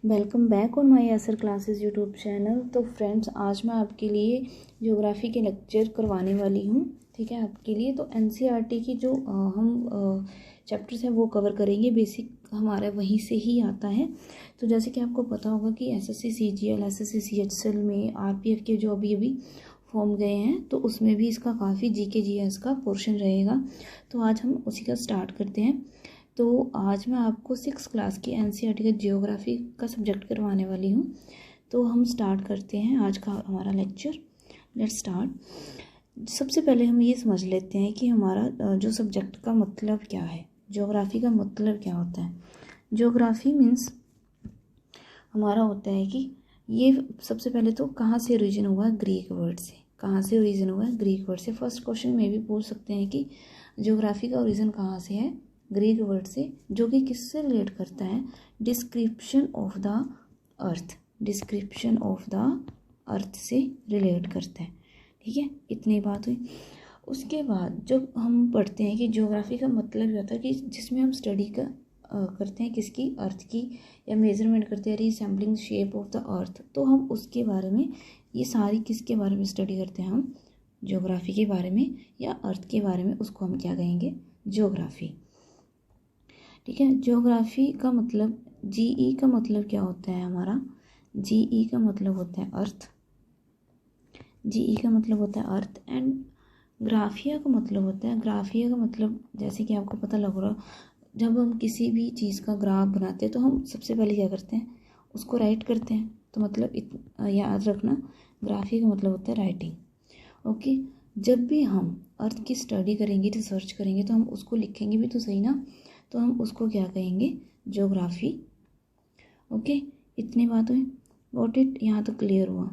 Welcome back on my असर classes YouTube channel. तो friends, आज मैं आपके लिए ज्योग्राफी के लेक्चर करवाने वाली हूँ। ठीक है, आपके लिए तो एनसीईआरटी की जो हम चैप्टर्स हैं वो कवर करेंगे। बेसिक हमारा वहीं से ही आता है। तो जैसे कि आपको पता होगा कि एसएससी सीजीएल, एसएससी सीएचएल में आरपीएफ के जो अभी फॉर्म गए हैं तो उसमें भी इसका काफ़ी जीके जीएस का पोर्शन रहेगा। तो आज हम उसी का स्टार्ट करते हैं। तो आज मैं आपको 6th क्लास की एनसीईआरटी का जियोग्राफी का सब्जेक्ट करवाने वाली हूँ। तो हम स्टार्ट करते हैं आज का हमारा लेक्चर। Let's start. सबसे पहले हम ये समझ लेते हैं कि हमारा जो सब्जेक्ट का मतलब क्या है, ज्योग्राफी का मतलब क्या होता है। ज्योग्राफी मीन्स हमारा होता है कि ये सबसे पहले तो कहाँ से ओरिजिन हुआ, ग्रीक वर्ड से। कहाँ से ओरिजिन हुआ, ग्रीक वर्ड से। फर्स्ट क्वेश्चन में भी पूछ सकते हैं कि ज्योग्राफी का ओरिजिन कहाँ से है, ग्रीक वर्ड से, जो कि किससे रिलेट करता है, description of the earth. Description of the अर्थ से रिलेट करता है। ठीक है, इतनी बात हुई। उसके बाद जब हम पढ़ते हैं कि ज्योग्राफी का मतलब ये होता है कि जिसमें हम स्टडी करते हैं किसकी, अर्थ की, या मेजरमेंट करते हैं रिसैम्पलिंग शेप ऑफ द अर्थ। तो हम उसके बारे में, ये सारी किसके बारे में स्टडी करते हैं, हम ज्योग्राफी के बारे में या अर्थ के बारे में, उसको हम क्या कहेंगे, ज्योग्राफी। ठीक है, ज्योग्राफी का मतलब, जीई का मतलब क्या होता है हमारा, जीई का मतलब होता है अर्थ। जीई का मतलब होता है अर्थ। एंड ग्राफिया का मतलब होता है, ग्राफिया का मतलब जैसे कि आपको पता लग रहा, जब हम किसी भी चीज़ का ग्राफ बनाते हैं तो हम सबसे पहले क्या करते हैं, उसको राइट करते हैं। तो मतलब याद रखना, ग्राफिया का मतलब होता है राइटिंग। ओके, जब भी हम अर्थ की स्टडी करेंगे, रिसर्च करेंगे, तो हम उसको लिखेंगे भी तो सही ना, तो हम उसको क्या कहेंगे, ज्योग्राफी। ओके, इतनी बात हुई, गॉट इट, यहाँ तक क्लियर हुआ।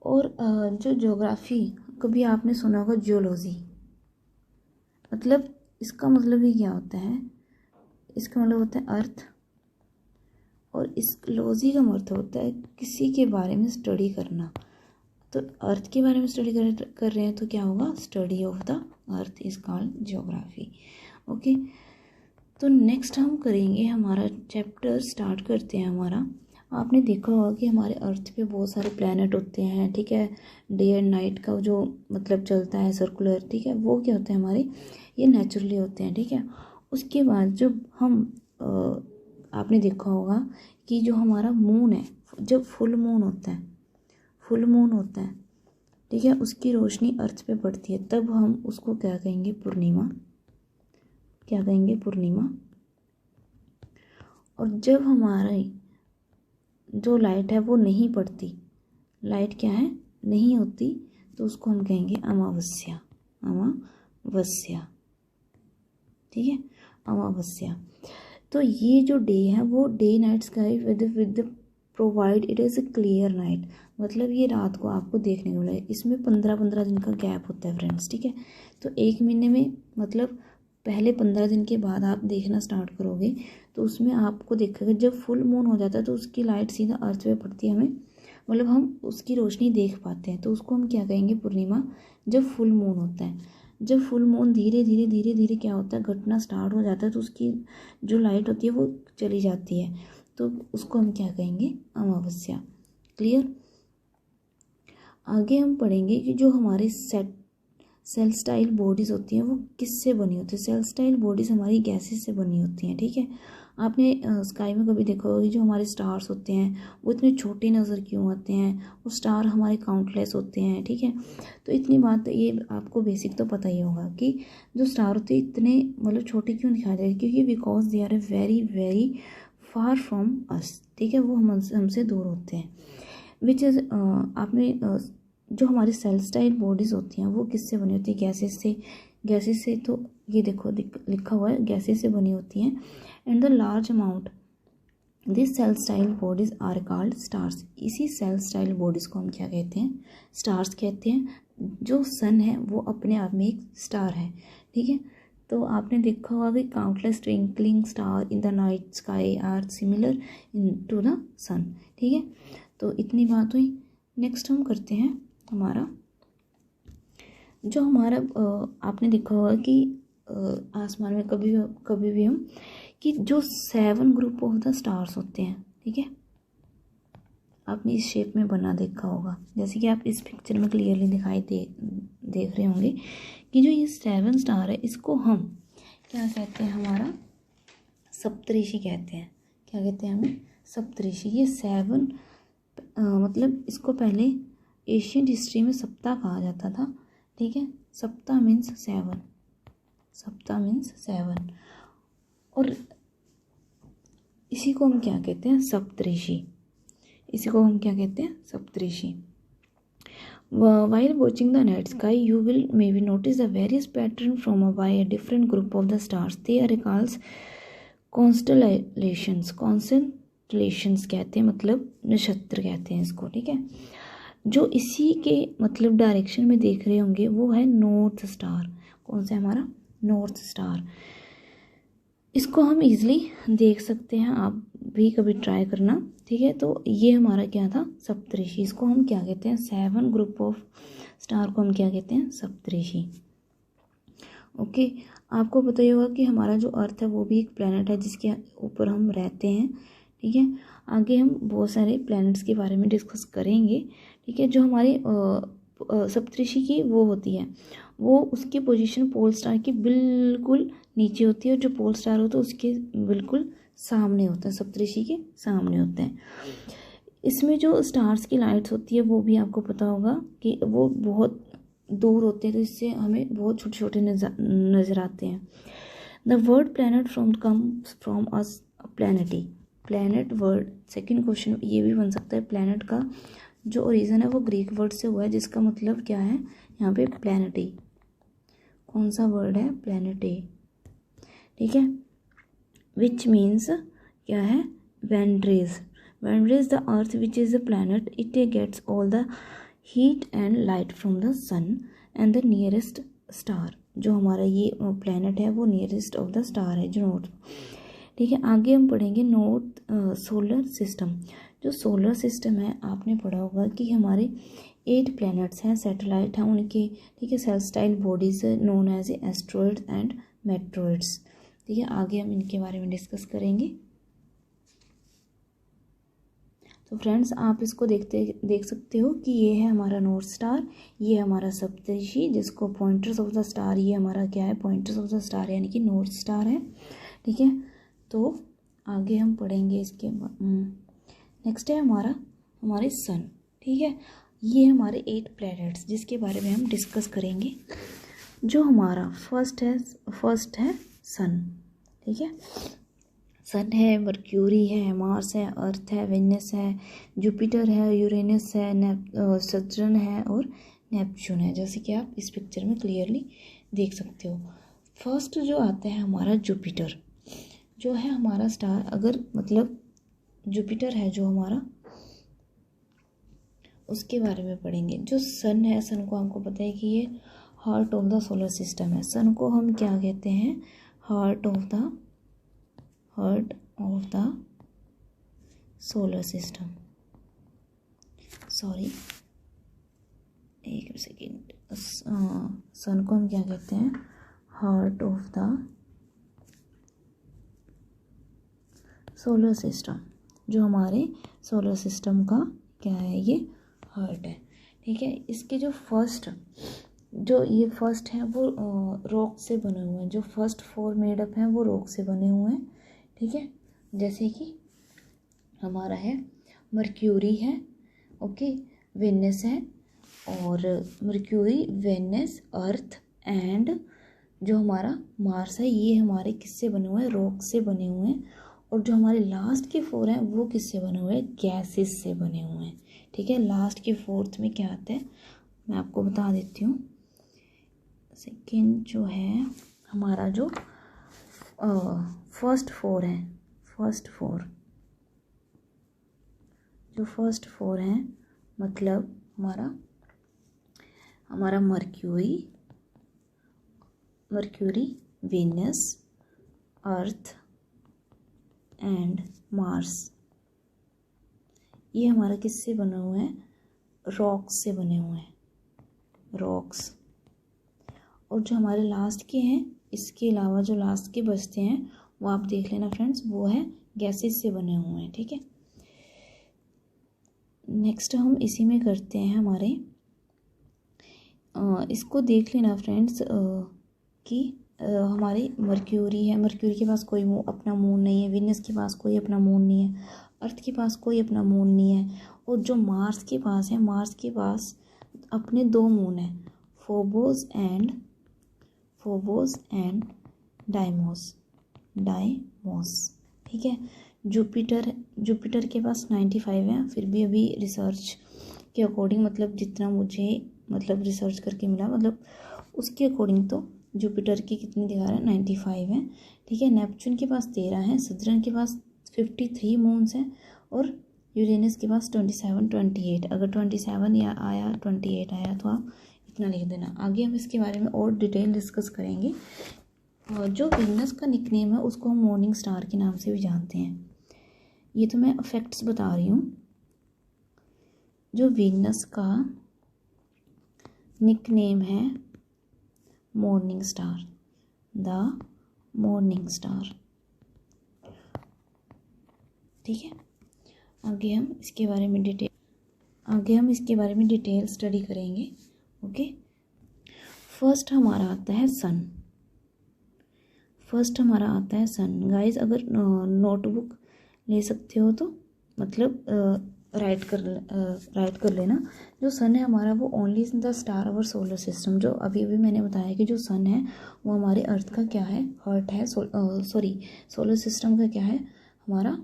और जो ज्योग्राफी, कभी आपने सुना होगा जियोलॉजी, मतलब इसका मतलब ही क्या होता है, इसका मतलब होता है अर्थ, और इस लॉजी का मतलब होता है किसी के बारे में स्टडी करना। तो अर्थ के बारे में स्टडी कर रहे हैं तो क्या होगा, study of the earth is called geography. Okay, तो नेक्स्ट हम करेंगे हमारा चैप्टर, स्टार्ट करते हैं हमारा। आपने देखा होगा कि हमारे अर्थ पे बहुत सारे प्लैनेट होते हैं। ठीक है, डे एंड नाइट का जो मतलब चलता है सर्कुलर, ठीक है, वो क्या होते हैं हमारे, ये नेचुरली होते हैं। ठीक है, उसके बाद जब हम आपने देखा होगा कि जो हमारा मून है, जब फुल मून होता है, फुल मून होता है, ठीक है, उसकी रोशनी अर्थ पे पड़ती है, तब हम उसको क्या कहेंगे, पूर्णिमा। क्या कहेंगे, पूर्णिमा। और जब हमारी जो लाइट है वो नहीं पड़ती, लाइट क्या है, नहीं होती, तो उसको हम कहेंगे अमावस्या। अमावस्या, ठीक है, अमावस्या। तो ये जो डे है वो day night sky with provide it is a clear night, मतलब ये रात को आपको देखने को मिलेगा। इसमें 15-15 दिन का गैप होता है फ्रेंड्स। ठीक है, तो एक महीने में मतलब पहले 15 दिन के बाद आप देखना स्टार्ट करोगे तो उसमें आपको देखेगा जब फुल मून हो जाता है तो उसकी लाइट सीधा अर्थ पे पड़ती है, हमें मतलब हम उसकी रोशनी देख पाते हैं, तो उसको हम क्या कहेंगे, पूर्णिमा। जब फुल मून होता है, जब फुल मून धीरे धीरे क्या होता है, घटना स्टार्ट हो जाता है, तो उसकी जो लाइट होती है वो चली जाती है, तो उसको हम क्या कहेंगे, अमावस्या। क्लियर। आगे हम पढ़ेंगे कि जो हमारे सेलेस्टाइल बॉडीज़ होती हैं वो किससे बनी होती है। सेलेस्टाइल बॉडीज़ हमारी गैसेस से बनी होती हैं। ठीक है, आपने स्काई में कभी देखा होगा कि जो हमारे स्टार्स होते हैं वो इतने छोटे नज़र क्यों आते हैं, वो स्टार हमारे काउंटलेस होते हैं। ठीक है, तो इतनी बात, ये आपको बेसिक तो पता ही होगा कि जो स्टार होते हैं इतने मतलब छोटे क्यों दिखाई दे रहे हैं, क्योंकि because they are very very far from us. ठीक है, वो हमसे दूर होते हैं। विच इज़ आपने जो हमारी सेलेस्टाइल बॉडीज़ होती हैं वो किससे बनी होती है, गैसेस से। गैसेस से, तो ये देखो लिखा हुआ है, गैसेस से बनी होती हैं। And the large amount this celestial bodies are called stars. इसी सेलेस्टाइल बॉडीज़ को हम क्या कहते हैं, स्टार्स कहते हैं। जो सन है वो अपने आप में एक स्टार है। ठीक है, तो आपने देखा होगा कि countless twinkling star in the night sky are similar to the sun. ठीक है, तो इतनी बात हुई। नेक्स्ट हम करते हैं हमारा, जो हमारा आपने देखा होगा कि आसमान में कभी भी हम कि जो 7 ग्रुप ऑफ द स्टार्स होते हैं, ठीक है, आपने इस शेप में बना देखा होगा, जैसे कि आप इस पिक्चर में क्लियरली देख रहे होंगे कि जो ये 7 स्टार है इसको हम क्या कहते हैं, हमारा सप्तऋषि कहते हैं। क्या कहते हैं हमें? सप्तऋषि। ये 7 मतलब इसको पहले एशियन हिस्ट्री में सप्ताह कहा जाता था, ठीक है। सप्ताह मीन्स 7, सप्ताह मीन्स 7, और इसी को हम क्या कहते हैं? सप्तऋषि। इसी को हम क्या कहते हैं? सप्तऋषि। While watching the night sky, you will maybe notice the various pattern from by a different group of the stars. They are called constellations. Constellations कहते हैं, मतलब नक्षत्र कहते हैं इसको, ठीक है। जो इसी के मतलब डायरेक्शन में देख रहे होंगे वो है नॉर्थ स्टार। कौन सा है हमारा? North star. इसको हम इजीली देख सकते हैं, आप भी कभी ट्राई करना, ठीक है। तो ये हमारा क्या था? सप्तऋषि। इसको हम क्या कहते हैं? 7 ग्रुप ऑफ स्टार को हम क्या कहते हैं? सप्तऋषि। ओके, आपको पता ही होगा कि हमारा जो अर्थ है वो भी एक प्लैनेट है जिसके ऊपर हम रहते हैं, ठीक है। आगे हम बहुत सारे प्लैनेट्स के बारे में डिस्कस करेंगे, ठीक है। जो हमारे सप्तऋषि की वो होती है, वो उसकी पोजीशन पोल स्टार की बिल्कुल नीचे होती है, और जो पोल स्टार होता है उसके बिल्कुल सामने होता है, सप्तऋषि के सामने होते हैं। इसमें जो स्टार्स की लाइट्स होती है वो भी आपको पता होगा कि वो बहुत दूर होते हैं, तो इससे हमें बहुत छोटे छोटे नज़र आते हैं। The word planet comes from अस प्लैनेटी। प्लैनेट वर्ड, सेकेंड क्वेश्चन ये भी बन सकता है। प्लैनेट का जो ओरिजिन है वो ग्रीक वर्ड से हुआ है, जिसका मतलब क्या है यहाँ पे? प्लैनेटी। कौन सा वर्ड है? प्लैनेटी, ठीक है। विच मीन्स क्या है? वेंड्रेज। वेंड्रेज the earth which is the planet, it gets all the heat and light from the sun and the nearest star. जो हमारा ये प्लैनेट है वो नियरेस्ट ऑफ द स्टार है, जो नॉर्थ, ठीक है। आगे हम पढ़ेंगे नॉर्थ सोलर सिस्टम। जो सोलर सिस्टम है आपने पढ़ा होगा कि हमारे 8 प्लैनेट्स हैं, सैटेलाइट हैं उनके, ठीक है। Celestial bodies known as asteroids and meteoroids, ठीक है। आगे हम इनके बारे में डिस्कस करेंगे। तो फ्रेंड्स, आप इसको देख सकते हो कि ये है हमारा नॉर्थ स्टार, ये हमारा सप्तऋषि, जिसको पॉइंटर्स ऑफ द स्टार, ये हमारा क्या है? पॉइंटर्स ऑफ द स्टार यानी कि नॉर्थ स्टार है, ठीक है। तो आगे हम पढ़ेंगे इसके नेक्स्ट है हमारे सन, ठीक है। ये हमारे 8 प्लैनेट्स जिसके बारे में हम डिस्कस करेंगे। जो हमारा फर्स्ट है सन, ठीक है। सन है, मर्क्यूरी है, मार्स है, अर्थ है, वेनस है, जुपिटर है, यूरेनस है, सैटर्न है और नेपच्यून है, जैसे कि आप इस पिक्चर में क्लियरली देख सकते हो। फर्स्ट जो आता है हमारा जुपिटर, जो है हमारा स्टार, अगर मतलब जुपिटर है जो हमारा, उसके बारे में पढ़ेंगे। जो सन है, सन को हमको पता है कि ये heart of the solar system है। सन को हम क्या कहते हैं? Heart of the solar system. Sorry, एक सेकेंड। सन को हम क्या कहते हैं? Heart of the solar system. जो हमारे सोलर सिस्टम का क्या है? ये हार्ट है, ठीक है। इसके जो ये फर्स्ट है वो रॉक से बने हुए हैं। जो फर्स्ट 4 मेडअप हैं वो रॉक से बने हुए हैं, ठीक है। जैसे कि हमारा है मर्क्यूरी है, ओके, वेनस है, और मर्क्यूरी, वेनस, अर्थ एंड जो हमारा मार्स है, ये हमारे किससे बने हुए हैं? रॉक से बने हुए हैं। और जो हमारे लास्ट के 4 हैं वो किससे बने हुए हैं? गैसेस से बने हुए हैं, ठीक है। लास्ट के 4th में क्या आता है मैं आपको बता देती हूँ। सेकेंड जो है हमारा जो फर्स्ट 4 हैं, जो फर्स्ट 4 हैं मतलब हमारा Mercury, Venus, Earth and Mars, ये हमारा किससे बने हुए हैं? रॉक्स से बने हुए हैं, रॉक्स। और जो हमारे लास्ट के हैं, इसके अलावा जो लास्ट के बचते हैं वो आप देख लेना फ्रेंड्स, वो है गैसेस से बने हुए हैं, ठीक है। नेक्स्ट हम इसी में करते हैं हमारे इसको देख लेना फ्रेंड्स कि हमारी मर्क्यूरी है, मर्क्यूरी के पास कोई अपना मून नहीं है, वीनस के पास कोई अपना मून नहीं है, अर्थ के पास कोई अपना मून नहीं है, और जो मार्स के पास है, मार्स के पास अपने 2 मून हैं, फोबोस एंड डाइमोस, ठीक है। जुपिटर के पास 95 है, फिर भी अभी रिसर्च के अकॉर्डिंग, मतलब जितना मुझे रिसर्च करके मिला, उसके अकॉर्डिंग तो जुपिटर की कितनी दिखा रहा है, 95 है, ठीक है। नेपच्यून के पास 13 है, सदर्न के पास 53 मून्स हैं, और यूरेनस के पास 28। अगर 27 या आया 28 आया तो आप इतना लिख देना। आगे हम इसके बारे में और डिटेल डिस्कस करेंगे। जो वीनस का निकनेम है उसको हम मॉर्निंग स्टार के नाम से भी जानते हैं। ये तो मैं फैक्ट्स बता रही हूँ। जो वीनस का निकनेम है morning star, the morning star, ठीक है। आगे हम इसके बारे में डिटेल स्टडी करेंगे, ओके। फर्स्ट हमारा आता है सन। गाइस अगर नोटबुक ले सकते हो तो राइट कर लेना। जो सन है हमारा वो only in the star our solar system, जो अभी मैंने बताया कि जो सन है वो हमारे अर्थ का क्या है, हर्ट है, सोलर सिस्टम का क्या है, हमारा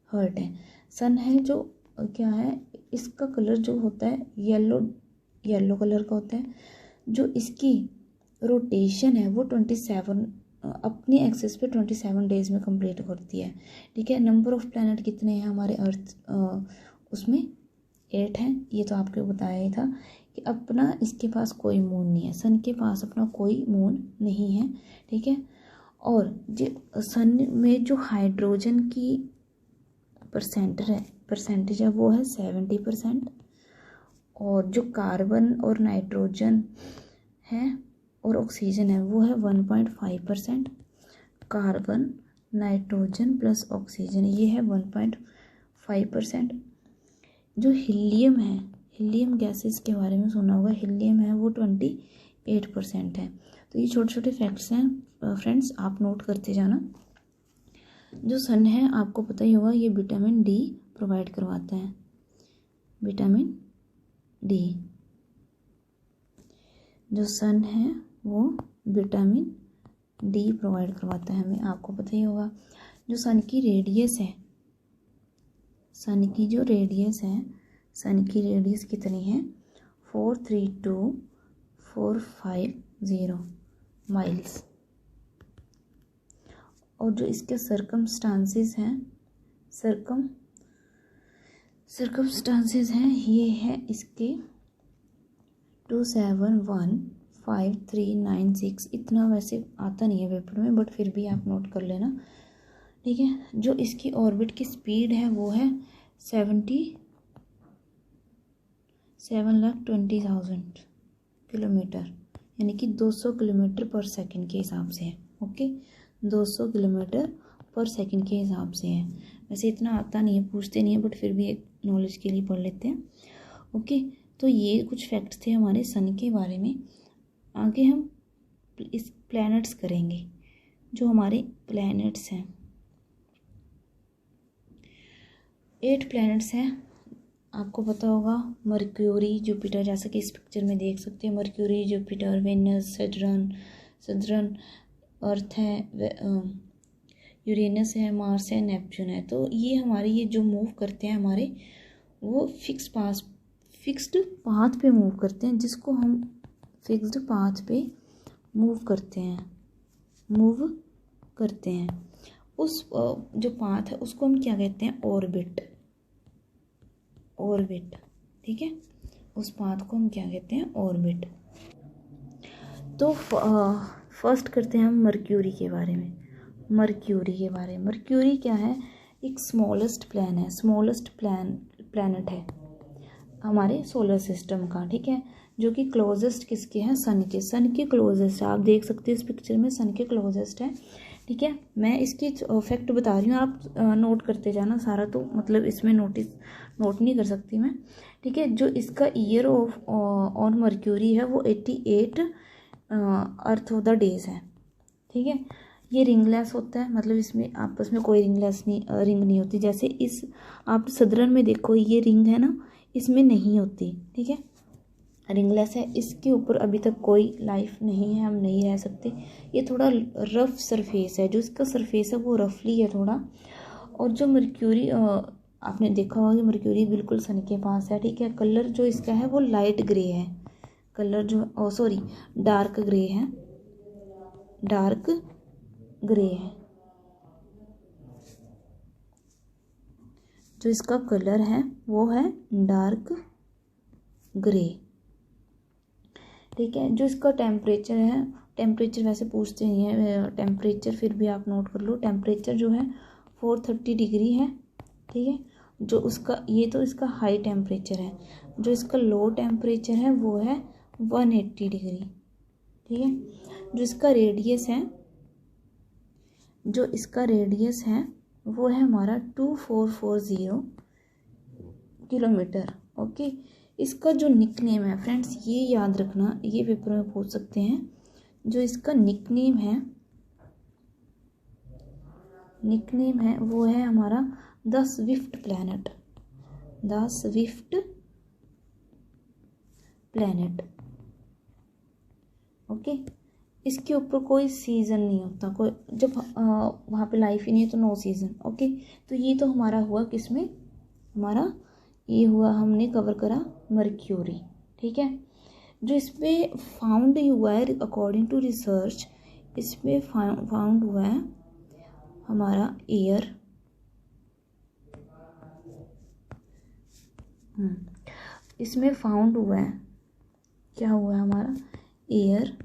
हर्ट है। सन है जो क्या है, इसका कलर जो होता है येलो कलर का होता है। जो इसकी रोटेशन है वो 27 अपनी एक्सिस पे 27 डेज में कंप्लीट करती है, ठीक है। नंबर ऑफ प्लैनेट कितने हैं हमारे अर्थ, उसमें 8 हैं। ये तो आपको बताया ही था कि अपना इसके पास कोई मून नहीं है, सन के पास अपना कोई मून नहीं है, ठीक है। और जो सन में जो हाइड्रोजन की परसेंटेज है वो है 70%, और जो कार्बन और नाइट्रोजन है और ऑक्सीजन है वो है 1.5%। कार्बन, नाइट्रोजन प्लस ऑक्सीजन ये है 1.5%। जो हीलियम है, हीलियम गैसेस के बारे में सुना होगा, हीलियम है वो 28% है। तो ये छोटे छोटे फैक्ट्स हैं फ्रेंड्स, आप नोट करते जाना। जो सन है आपको पता ही होगा, ये विटामिन डी प्रोवाइड करवाता है, विटामिन डी। जो सन है वो विटामिन डी प्रोवाइड करवाता है हमें, आपको पता ही होगा। जो सन की रेडियस है, सन की रेडियस कितनी है, 432450 माइल्स। और जो इसके सर्कमस्टांसेस हैं ये है इसके 271539 इतना वैसे आता नहीं है पेपर में, बट फिर भी आप नोट कर लेना, ठीक है। जो इसकी ऑर्बिट की स्पीड है वो है 77,20,000 किलोमीटर, यानी कि 200 किलोमीटर पर सेकंड के हिसाब से है, ओके। 200 किलोमीटर पर सेकंड के हिसाब से है। वैसे इतना आता नहीं है, पूछते नहीं है, बट फिर भी एक नॉलेज के लिए पढ़ लेते हैं, ओके। तो ये कुछ फैक्ट्स थे हमारे सन के बारे में। आगे हम इस प्लैनेट्स करेंगे। जो हमारे प्लैनेट्स हैं, 8 प्लैनेट्स हैं, आपको पता होगा। मर्क्यूरी, जुपिटर, जैसा कि इस पिक्चर में देख सकते हैं, मर्क्यूरी, जुपिटर, वेनस, सैटर्न, अर्थ है, यूरेनस है, मार्स है, नेपच्यून है। तो ये हमारे ये जो मूव करते हैं हमारे, वो फिक्स्ड पाथ पे मूव करते हैं, जिसको हम फिक्स्ड पाथ पे मूव करते हैं। उस जो पाथ है उसको हम क्या कहते हैं, ऑर्बिट, ठीक है। उस पाथ को हम क्या कहते हैं, ऑर्बिट। तो फर्स्ट करते हैं हम मर्क्यूरी के बारे में। मर्क्यूरी क्या है, एक स्मॉलेस्ट प्लैनेट है हमारे सोलर सिस्टम का, ठीक है। जो कि क्लोजेस्ट किसके हैं, सन के क्लोजेस्ट, आप देख सकते हैं इस पिक्चर में सन के क्लोजेस्ट है, ठीक है, मैं इसकी फैक्ट बता रही हूँ, आप नोट करते जाना सारा, तो मतलब इसमें नोट नहीं कर सकती मैं। ठीक है, जो इसका ईयर ऑफ ऑन मर्क्यूरी है वो 88 अर्थ ऑफ द डेज है। ठीक है, ये रिंगलेस होता है, मतलब इसमें आपस में कोई रिंग नहीं होती। जैसे इस आप सदरन में देखो, ये रिंग है ना, इसमें नहीं होती। ठीक है, रिंगलेस है, इसके ऊपर अभी तक कोई लाइफ नहीं है, हम नहीं रह सकते। ये थोड़ा रफ सरफेस है, जो इसका सरफेस है वो रफली है थोड़ा। और जो मर्क्यूरी आपने देखा होगा कि मर्क्यूरी बिल्कुल सन के पास है। ठीक है, कलर जो इसका है वो लाइट ग्रे है, कलर जो सॉरी डार्क ग्रे है, डार्क ग्रे है। जो इसका कलर है वो है डार्क ग्रे। ठीक है, जो इसका टेम्परेचर है, टेम्परेचर वैसे पूछते नहीं है टेम्परेचर, फिर भी आप नोट कर लो। टेम्परेचर जो है 430 डिग्री है। ठीक है, जो उसका ये तो इसका हाई टेम्परेचर है। जो इसका लो टेम्परेचर है वो है 180 डिग्री। ठीक है, जो इसका रेडियस है, जो इसका रेडियस है वो है हमारा 2440 किलोमीटर। ओके, इसका जो निकनेम है फ्रेंड्स, ये याद रखना, ये पेपर में पूछ सकते हैं। जो इसका निकनेम है वो है हमारा the Swift planet, the Swift planet. Okay, इसके ऊपर कोई सीज़न नहीं होता, कोई जब वहाँ पे लाइफ ही नहीं है तो नो सीज़न। ओके, तो ये तो हमारा हुआ किसमें, हमारा ये हुआ, हमने कवर करा मर्क्यूरी। ठीक है, जो इसमें फाउंड हुआ है अकॉर्डिंग टू रिसर्च, इसमें फाउंड हुआ है हमारा एयर, इसमें फाउंड हुआ है, क्या हुआ है हमारा एयर,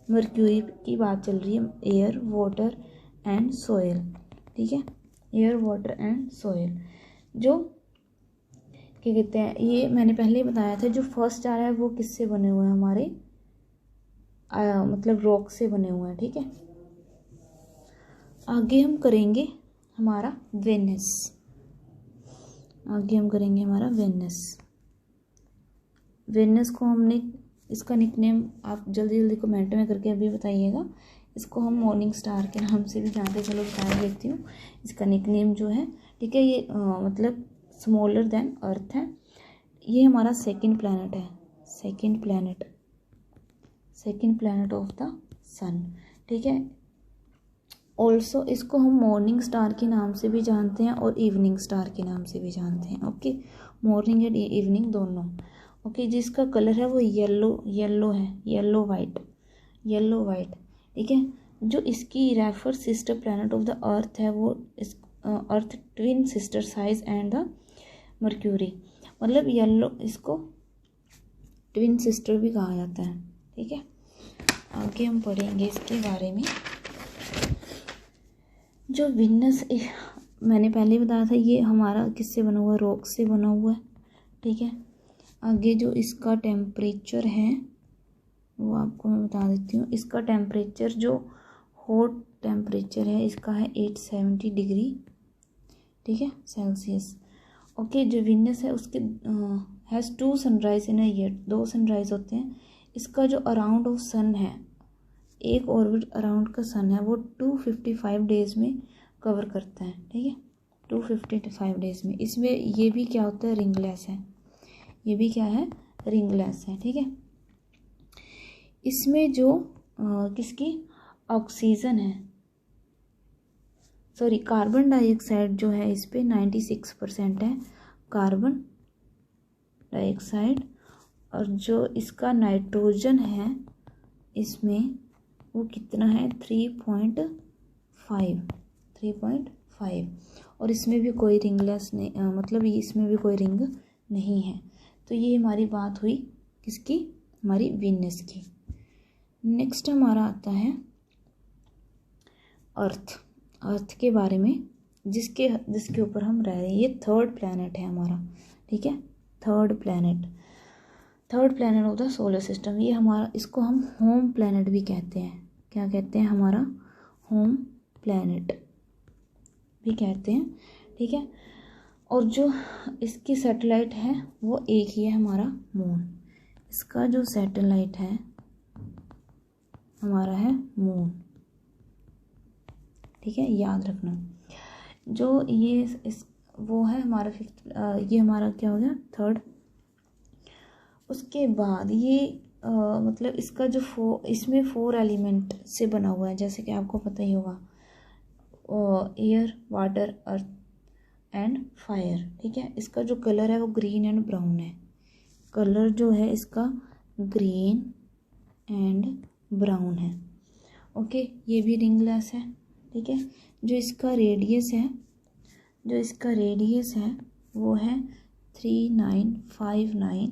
मर्क्यूरी की बात चल रही है, एयर वाटर एंड सोयल। ठीक है, एयर वाटर एंड सोयल, जो क्या कहते हैं, ये मैंने पहले ही बताया था। जो फर्स्ट आ रहा है वो किससे बने हुए हैं, हमारे मतलब रॉक से बने हुए हैं। ठीक है, आगे हम करेंगे हमारा वेनस, आगे हम करेंगे हमारा वेनस। वेनस को हमने, इसका निकनेम आप जल्दी जल्दी कमेंट में करके अभी बताइएगा। इसको हम मॉर्निंग स्टार के नाम से भी जानते हैं, चलो बता देती हूँ इसका निकनेम जो है। ठीक है, ये मतलब स्मॉलर देन अर्थ है। ये हमारा सेकंड प्लैनेट है, second planet of the sun. ठीक है, ऑल्सो इसको हम मॉर्निंग स्टार के नाम से भी जानते हैं और इवनिंग स्टार के नाम से भी जानते हैं। ओके, मॉर्निंग एंड इवनिंग दोनों। ओके, जिसका कलर है वो येलो है, येलो वाइट। ठीक है, जो इसकी refer sister planet of the earth है वो इस earth twin sister size and the Mercury, मतलब येलो, इसको ट्विन सिस्टर भी कहा जाता है। ठीक है, आगे हम पढ़ेंगे इसके बारे में। जो विनस मैंने पहले बताया था, ये हमारा किससे बना हुआ है, रॉक से बना हुआ है। ठीक है, आगे जो इसका टेम्परेचर है वो आपको मैं बता देती हूँ। इसका टेम्परेचर जो हॉट टेम्परेचर है इसका है 870 डिग्री। ठीक है, सेल्सियस। ओके, जो विनस है उसके has 2 sunrise in a year, 2 sunrise होते हैं। इसका जो अराउंड ऑफ सन है, एक ऑर्बिट अराउंड का सन है वो 255 डेज में कवर करता है। ठीक है, 255 डेज में। इसमें ये भी क्या होता है, रिंगलेस है, ये भी क्या है, रिंगलेस है। ठीक है, इसमें जो किसकी ऑक्सीजन है, सॉरी कार्बन डाइऑक्साइड जो है इस पे 96% है कार्बन डाइऑक्साइड, और जो इसका नाइट्रोजन है इसमें वो कितना है 3.5, और इसमें भी कोई रिंगलेस नहीं, मतलब इसमें भी कोई रिंग नहीं है। तो ये हमारी बात हुई किसकी, हमारी वीनस की। नेक्स्ट हमारा आता है अर्थ के बारे में, जिसके ऊपर हम रह रहे हैं। ये थर्ड प्लैनेट है हमारा। ठीक है, third planet of the solar system. ये हमारा, इसको हम होम प्लैनेट भी कहते हैं। क्या कहते हैं, हमारा होम प्लैनेट भी कहते हैं, ठीक है। और जो इसकी सैटेलाइट है वो एक ही है, हमारा मून। इसका जो सैटेलाइट है हमारा है मून, ठीक है, याद रखना। जो ये वो है हमारा फिफ्थ, ये हमारा क्या हो गया, थर्ड। उसके बाद ये मतलब इसका जो इसमें 4 एलिमेंट से बना हुआ है, जैसे कि आपको पता ही होगा, air, water, earth and fire, ठीक है। इसका जो कलर है वो ग्रीन एंड ब्राउन है। कलर जो है इसका ग्रीन एंड ब्राउन है, ओके। ये भी रिंगलेस है, ठीक है। जो इसका रेडियस है वो है 3959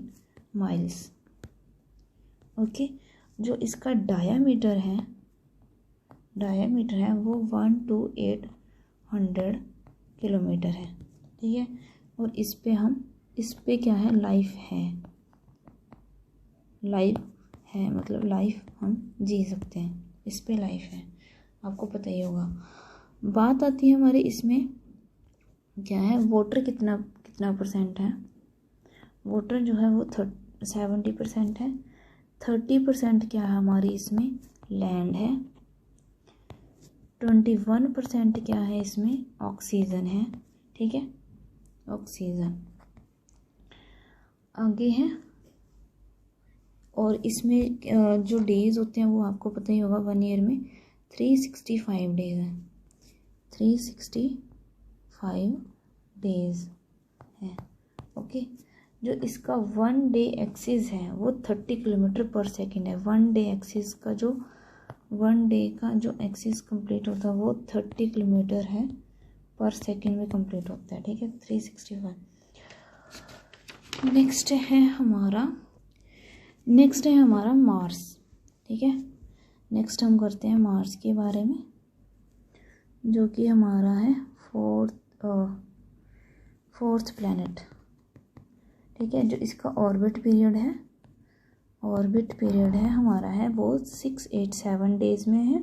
माइल्स, ओके। जो इसका डायामीटर है वो 12800 किलोमीटर है, ठीक है। और इस पे क्या है, लाइफ है, मतलब लाइफ हम जी सकते हैं, इस पे लाइफ है, आपको पता ही होगा। बात आती है हमारे इसमें क्या है, वाटर कितना परसेंट है। वाटर जो है वो 70% है। 30% क्या है हमारी इसमें, लैंड है। 21% क्या है इसमें, ऑक्सीजन है, ठीक है, ऑक्सीजन आगे है। और इसमें जो डेज होते हैं वो आपको पता ही होगा, 1 ईयर में 365 डेज है, 365 डेज है, ओके। जो इसका 1 डे एक्सिस है वो 30 किलोमीटर पर सेकेंड है। 1 डे एक्सिस का जो 1 डे का जो एक्सिस कंप्लीट होता है वो 30 किलोमीटर है पर सेकेंड में कंप्लीट होता है, ठीक है, 365। नेक्स्ट है हमारा मार्स, ठीक है। नेक्स्ट हम करते हैं मार्स के बारे में, जो कि हमारा है फोर्थ प्लैनेट, ठीक है। जो इसका ऑर्बिट पीरियड है हमारा है वो 687 डेज में है।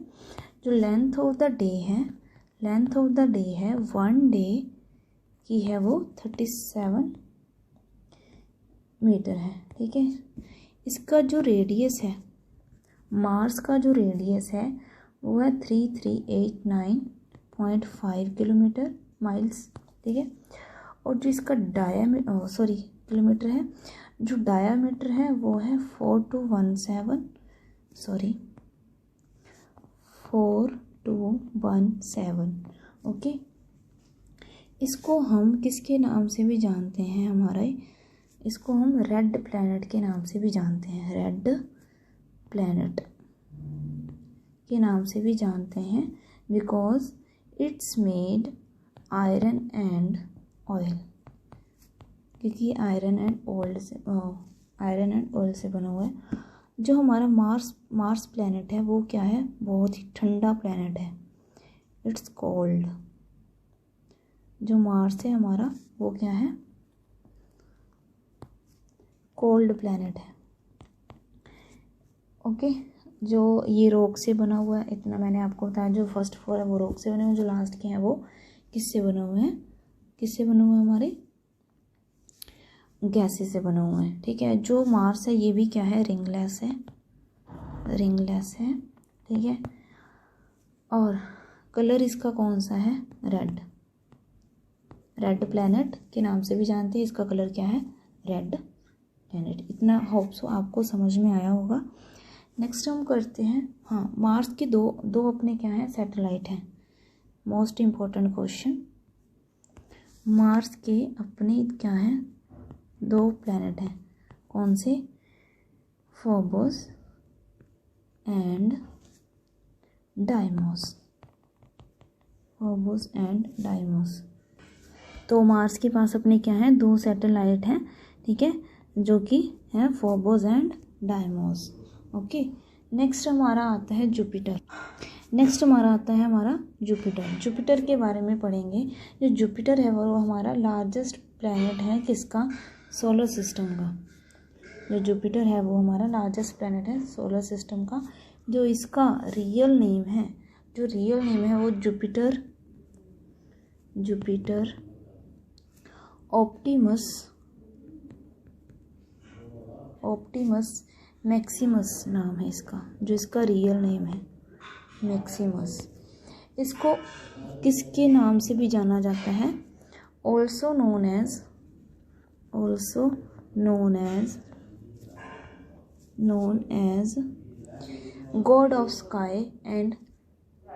जो लेंथ ऑफ द डे है 1 डे की है वो 37 मीटर है, ठीक है। इसका जो रेडियस है, मार्स का जो रेडियस है वो है 3389.5 किलोमीटर माइल्स, ठीक है। और जो इसका किलोमीटर है, जो डायामीटर है वो है 4217, ओके। इसको हम किसके नाम से भी जानते हैं, इसको हम रेड प्लैनेट के नाम से भी जानते हैं, रेड प्लैनेट के नाम से भी जानते हैं, because it's made iron and oil, क्योंकि आयरन एंड ऑयल से बना हुआ है। जो हमारा मार्स प्लैनेट है वो क्या है, बहुत ही ठंडा प्लैनेट है, इट्स कोल्ड। जो मार्स है हमारा वो क्या है, कोल्ड प्लैनेट है, ओके। जो ये रॉक से बना हुआ है, इतना मैंने आपको बताया। जो फर्स्ट 4 है वो रॉक से बने हुए, जो लास्ट के हैं वो किससे बने हुए हैं, हमारे गैसेस से बना हुआ है, ठीक है। जो मार्स है ये भी क्या है, रिंगलेस है, ठीक है। और कलर इसका कौन सा है, रेड प्लैनेट के नाम से भी जानते हैं। इसका कलर क्या है, रेड प्लैनेट। इतना होप सो आपको समझ में आया होगा। नेक्स्ट हम करते हैं, हाँ, मार्स के दो अपने क्या हैं, सैटेलाइट हैं। मोस्ट इम्पोर्टेंट क्वेश्चन, मार्स के अपने क्या हैं, 2 प्लैनेट हैं, कौन से, फोबोस एंड डाइमोस। तो मार्स के पास अपने क्या हैं, 2 सैटेलाइट हैं, ठीक है, जो कि हैं फोबोस एंड डाइमोस, ओके। नेक्स्ट हमारा आता है जुपिटर। जुपिटर के बारे में पढ़ेंगे। जो जुपिटर है वो हमारा लार्जेस्ट प्लैनेट है, किसका, सोलर सिस्टम का। जो जुपिटर है वो हमारा लार्जेस्ट प्लैनेट है सोलर सिस्टम का। जो इसका रियल नेम है जो रियल नेम है वो जुपिटर ऑप्टिमस मैक्सिमस नाम है इसका, जो इसका रियल नेम है मैक्सिमस। इसको किसके नाम से भी जाना जाता है? Also known as god of sky and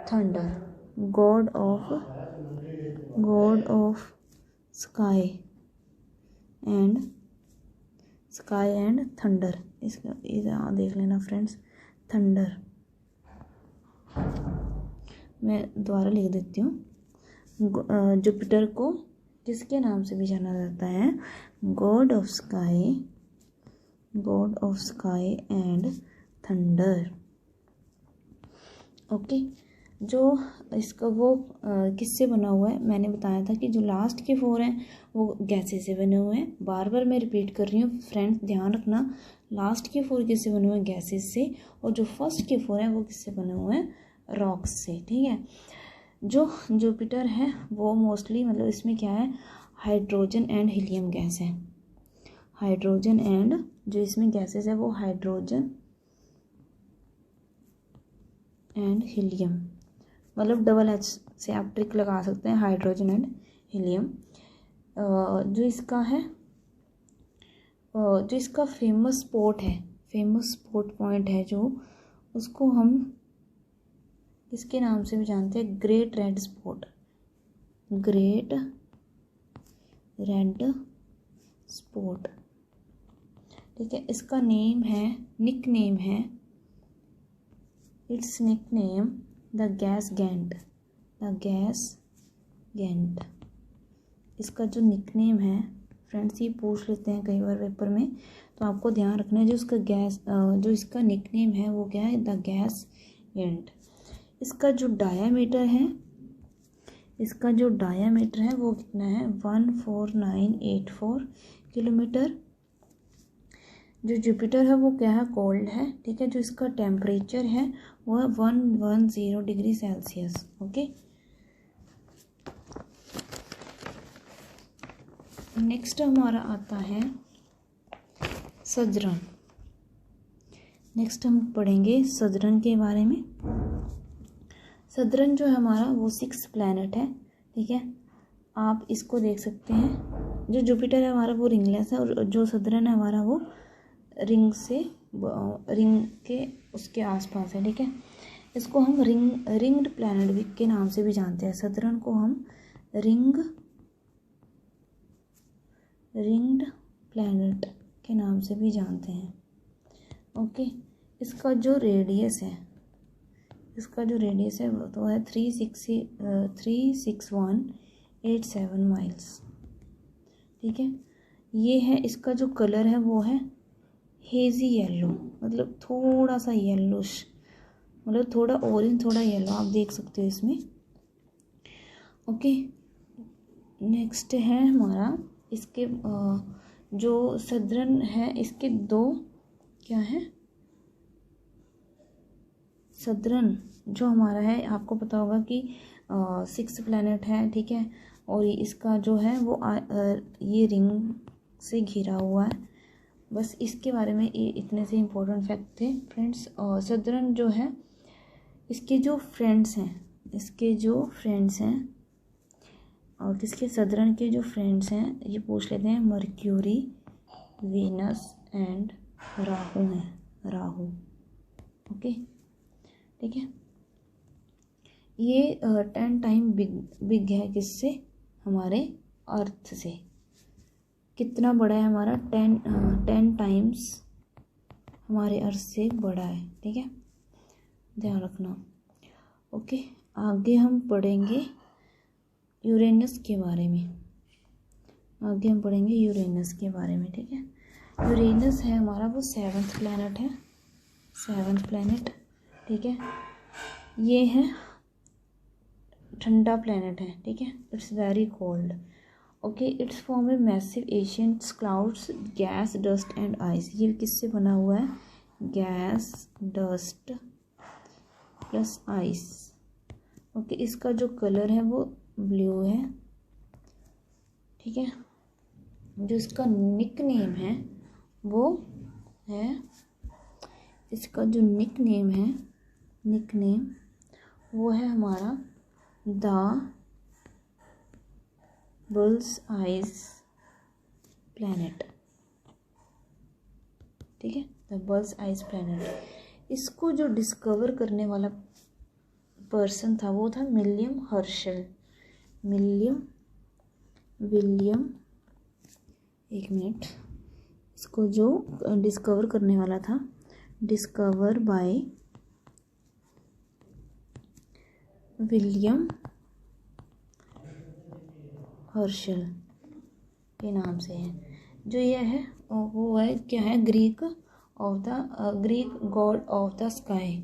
thunder, god of sky and thunder. इसका इधर देख लेना फ्रेंड्स, थंडर। मैं दोबारा लिख देती हूँ। जुपिटर को किसके नाम से भी जाना जाता है? God of sky and thunder. Okay, जो इसका वो किससे बना हुआ है? मैंने बताया था कि जो लास्ट के 4 हैं वो गैसेस से बने हुए हैं। बार बार मैं रिपीट कर रही हूँ फ्रेंड्स, ध्यान रखना। लास्ट के 4 किससे बने हुए हैं? गैसेस से। और जो फर्स्ट के 4 हैं वो किससे बने हुए हैं? रॉक्स से। ठीक है, जो जुपिटर है वो मोस्टली मतलब इसमें क्या है? हाइड्रोजन एंड हीलियम गैस है। हाइड्रोजन एंड जो इसमें गैसेस है वो हाइड्रोजन एंड हीलियम, मतलब डबल एच से आप ट्रिक लगा सकते हैं, हाइड्रोजन एंड हीलियम। जो इसका है जो इसका फेमस स्पॉट पॉइंट है जो, उसको हम इसके नाम से भी जानते हैं, ग्रेट रेड स्पॉट। ठीक है, इसका निक नेम है it's nickname the gas giant. इसका जो निकनेम है फ्रेंड्स, ये पूछ लेते हैं कई बार पेपर में, तो आपको ध्यान रखना है जो इसका निकनेम है वो क्या है? The gas giant. इसका जो डायामीटर है वो कितना है? 14984 किलोमीटर। जो जुपिटर है वो क्या है? कोल्ड है। ठीक है, जो इसका टेम्परेचर है वो है 110 डिग्री सेल्सियस। ओके, नेक्स्ट हमारा आता है सदरन। नेक्स्ट हम पढ़ेंगे सदरन के बारे में। सदरन जो है हमारा वो 6 प्लैनेट है। ठीक है, आप इसको देख सकते हैं। जो जुपिटर है हमारा वो रिंगलेस है, और जो सदरन है हमारा वो रिंग के उसके आसपास है। ठीक है, इसको हम रिंग्ड प्लैनेट के नाम से भी जानते हैं। सदरन को हम रिंग्ड प्लैनेट के नाम से भी जानते हैं। ओके, इसका जो रेडियस है वो तो है 36187 माइल्स। ठीक है, ये है। इसका जो कलर है वो है हेजी येलो, मतलब थोड़ा सा येलोश, मतलब थोड़ा ऑरेंज थोड़ा येलो, आप देख सकते हो इसमें। ओके, नेक्स्ट है हमारा इसके जो सदरन है इसके 2 क्या है? सदरन जो हमारा है, आपको पता होगा कि 6 प्लैनेट है। ठीक है, और इसका जो है वो ये रिंग से घिरा हुआ है। बस इसके बारे में ये इतने से इम्पोर्टेंट फैक्ट थे फ्रेंड्स। सदरन जो है इसके जो फ्रेंड्स हैं और किसके? सदरन के जो फ्रेंड्स हैं ये पूछ लेते हैं, mercury, Venus and Rahu. Okay, ठीक है, ये 10 टाइम बिग है किससे? हमारे अर्थ से। कितना बड़ा है हमारा? 10 टाइम्स हमारे अर्थ से बड़ा है। ठीक है, ध्यान रखना। ओके, आगे हम पढ़ेंगे यूरेनस के बारे में। ठीक है, यूरेनस है हमारा वो 7th प्लैनेट है। 7th planet. ठीक है, ये है ठंडा प्लैनेट है। ठीक है, it's very cold. Okay, it's form a massive Asian clouds, gas, dust and ice. ये किससे बना हुआ है? Gas, dust plus ice okay, इसका जो कलर है वो ब्लू है, ठीक है। जो इसका निक नेम है वो है, इसका जो निक नेम है, निक नेम वो है हमारा द बुल्स आइज प्लैनेट, ठीक है, द बुल्स आइज प्लैनेट। इसको जो डिस्कवर करने वाला पर्सन था वो था विलियम हर्शल, विलियम, एक मिनट, इसको जो डिस्कवर करने वाला था, डिस्कवर बाय विलियम हर्शल के नाम से है। जो यह है वो है क्या है, Greek God of the sky.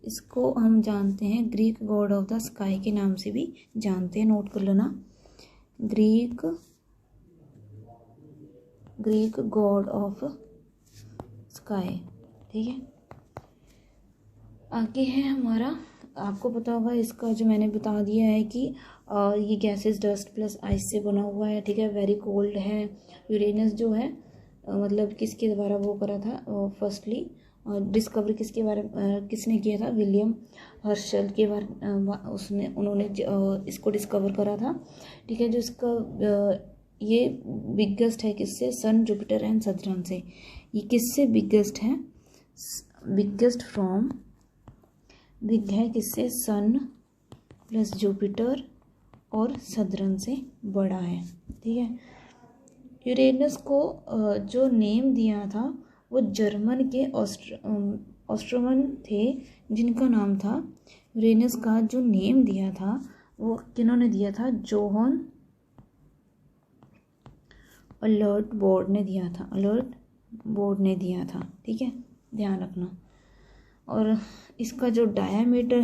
इसको हम जानते हैं Greek God of the sky के नाम से भी जानते हैं, नोट कर लेना, ग्रीक गॉड ऑफ स्काई, ठीक है। आगे है हमारा, आपको पता होगा इसका जो मैंने बता दिया है कि ये गैसेस डस्ट प्लस आइस से बना हुआ है, ठीक है, वेरी कोल्ड है। यूरेनस जो है मतलब किसके द्वारा वो करा था, फर्स्टली डिस्कवर किसने किया था, विलियम हर्शल के बारे उन्होंने इसको डिस्कवर करा था, ठीक है। जो इसका ये बिगेस्ट है किससे, सन, जुपिटर एंड सैटर्न से। ये किससे बिगेस्ट है, बिगेस्ट फ्रॉम, बिग है किससे, सन प्लस जुपिटर और सैटर्न से बड़ा है, ठीक है। यूरेनस को जो नेम दिया था वो जर्मन के ऑस्ट्रोमन थे, जिनका नाम था, यूरेनस का जो नेम दिया था वो किन्होंने दिया था, जोहान अलर्ट बोर्ड ने दिया था, ठीक है, ध्यान रखना। और इसका जो डायामीटर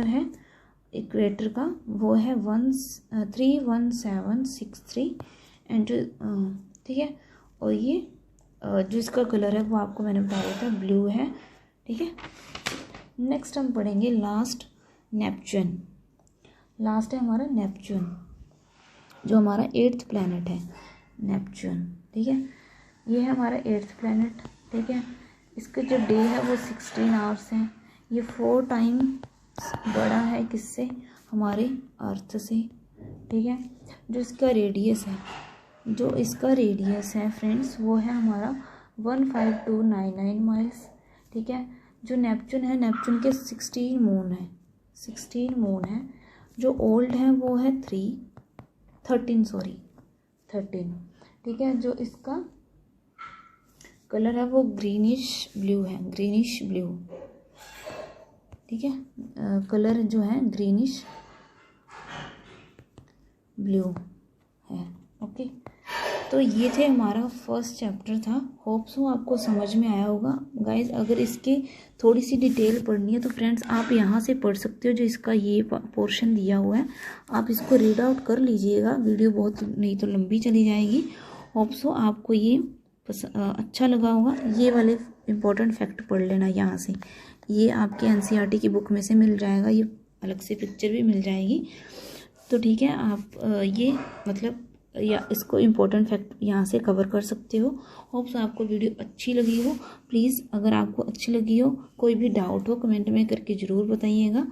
है इक्वेटर का वो है 31763 एंड, ठीक है। और ये जो इसका कलर है वो आपको मैंने बताया था ब्लू है, ठीक है। नेक्स्ट हम पढ़ेंगे लास्ट है हमारा नेपच्यून, जो हमारा 8th प्लैनेट है, नेपच्यून, ठीक है। ये है हमारा 8th प्लैनेट, ठीक है। इसका जो डे है वो 16 आवर्स है। ये 4 टाइम्स बड़ा है किससे, हमारे अर्थ से, ठीक है। जो इसका रेडियस है फ्रेंड्स वो है हमारा 15299 माइल्स, ठीक है। जो नेपच्यून है, नेपच्यून के 16 मून है। जो ओल्ड है वो है 13, ठीक है। जो इसका कलर है वो ग्रीनिश ब्लू, ठीक है। कलर जो है ग्रीनिश ब्लू है, ओके। तो ये थे हमारा फर्स्ट चैप्टर था, होप सो आपको समझ में आया होगा गाइज। अगर इसकी थोड़ी सी डिटेल पढ़नी है तो फ्रेंड्स आप यहाँ से पढ़ सकते हो, जो इसका ये पोर्शन दिया हुआ है आप इसको रीड आउट कर लीजिएगा, वीडियो बहुत नहीं तो लंबी चली जाएगी। होप सो आपको ये अच्छा लगा होगा। ये वाले इम्पोर्टेंट फैक्ट पढ़ लेना यहाँ से, ये आपके एनसीईआरटी की बुक में से मिल जाएगा, ये अलग से पिक्चर भी मिल जाएगी, तो ठीक है। आप ये मतलब या इसको इम्पोर्टेंट फैक्ट यहाँ से कवर कर सकते हो। होप्स आपको वीडियो अच्छी लगी हो। प्लीज़ अगर आपको अच्छी लगी हो, कोई भी डाउट हो कमेंट में करके ज़रूर बताइएगा।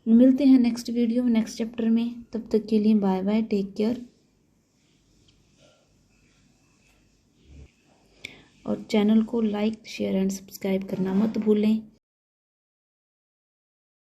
मिलते हैं नेक्स्ट वीडियो में, नेक्स्ट चैप्टर में। तब तक के लिए बाय बाय, टेक केयर। और चैनल को लाइक, शेयर एंड सब्सक्राइब करना मत भूलें।